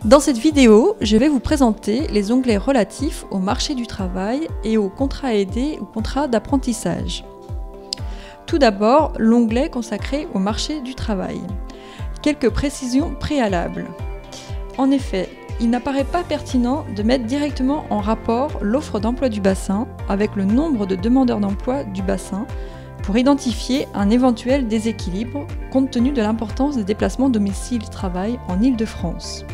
Dans cette vidéo, je vais vous présenter les onglets relatifs au marché du travail et aux contrats aidés ou contrats d'apprentissage. Tout d'abord, l'onglet consacré au marché du travail. Quelques précisions préalables. En effet, il n'apparaît pas pertinent de mettre directement en rapport l'offre d'emploi du bassin avec le nombre de demandeurs d'emploi du bassin pour identifier un éventuel déséquilibre compte tenu de l'importance des déplacements domicile-travail en Île-de-France.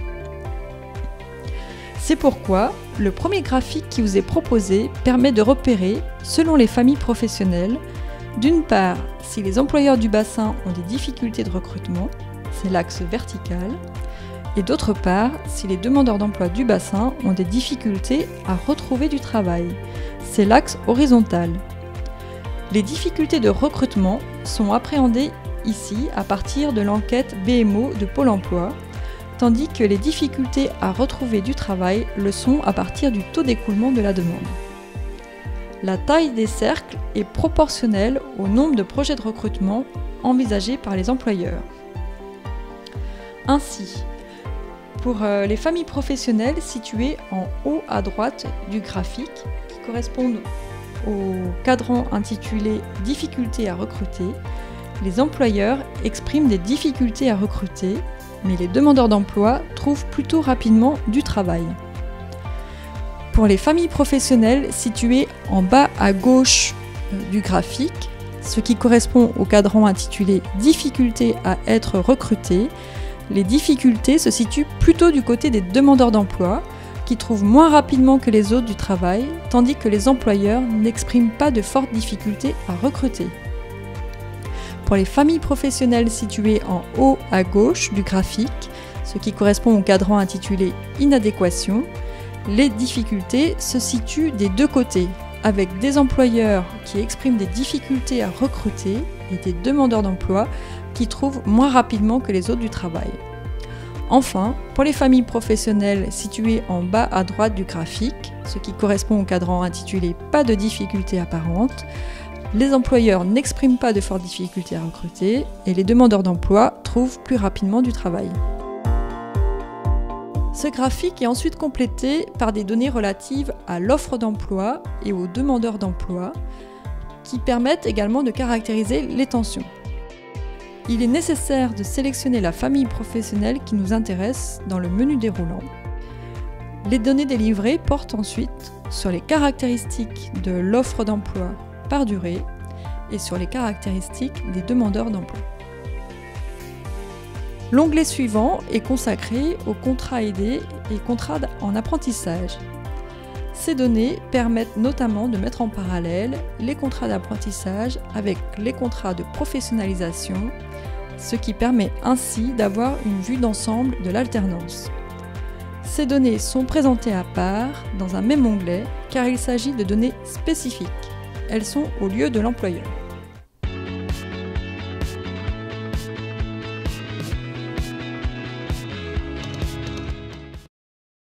C'est pourquoi le premier graphique qui vous est proposé permet de repérer, selon les familles professionnelles, d'une part, si les employeurs du bassin ont des difficultés de recrutement, c'est l'axe vertical, et d'autre part, si les demandeurs d'emploi du bassin ont des difficultés à retrouver du travail, c'est l'axe horizontal. Les difficultés de recrutement sont appréhendées ici à partir de l'enquête BMO de Pôle emploi, tandis que les difficultés à retrouver du travail le sont à partir du taux d'écoulement de la demande. La taille des cercles est proportionnelle au nombre de projets de recrutement envisagés par les employeurs. Ainsi, pour les familles professionnelles situées en haut à droite du graphique, qui correspondent au cadran intitulé « Difficultés à recruter », les employeurs expriment des difficultés à recruter, mais les demandeurs d'emploi trouvent plutôt rapidement du travail. Pour les familles professionnelles situées en bas à gauche du graphique, ce qui correspond au cadran intitulé « Difficultés à être recrutés », les difficultés se situent plutôt du côté des demandeurs d'emploi, qui trouvent moins rapidement que les autres du travail, tandis que les employeurs n'expriment pas de fortes difficultés à recruter. Pour les familles professionnelles situées en haut à gauche du graphique, ce qui correspond au cadran intitulé « Inadéquation », les difficultés se situent des deux côtés, avec des employeurs qui expriment des difficultés à recruter et des demandeurs d'emploi qui trouvent moins rapidement que les autres du travail. Enfin, pour les familles professionnelles situées en bas à droite du graphique, ce qui correspond au cadran intitulé « Pas de difficultés apparentes », les employeurs n'expriment pas de fortes difficultés à recruter et les demandeurs d'emploi trouvent plus rapidement du travail. Ce graphique est ensuite complété par des données relatives à l'offre d'emploi et aux demandeurs d'emploi qui permettent également de caractériser les tensions. Il est nécessaire de sélectionner la famille professionnelle qui nous intéresse dans le menu déroulant. Les données délivrées portent ensuite sur les caractéristiques de l'offre d'emploi par durée et sur les caractéristiques des demandeurs d'emploi. L'onglet suivant est consacré aux contrats aidés et contrats en apprentissage. Ces données permettent notamment de mettre en parallèle les contrats d'apprentissage avec les contrats de professionnalisation, ce qui permet ainsi d'avoir une vue d'ensemble de l'alternance. Ces données sont présentées à part dans un même onglet car il s'agit de données spécifiques. Elles sont au lieu de l'employeur.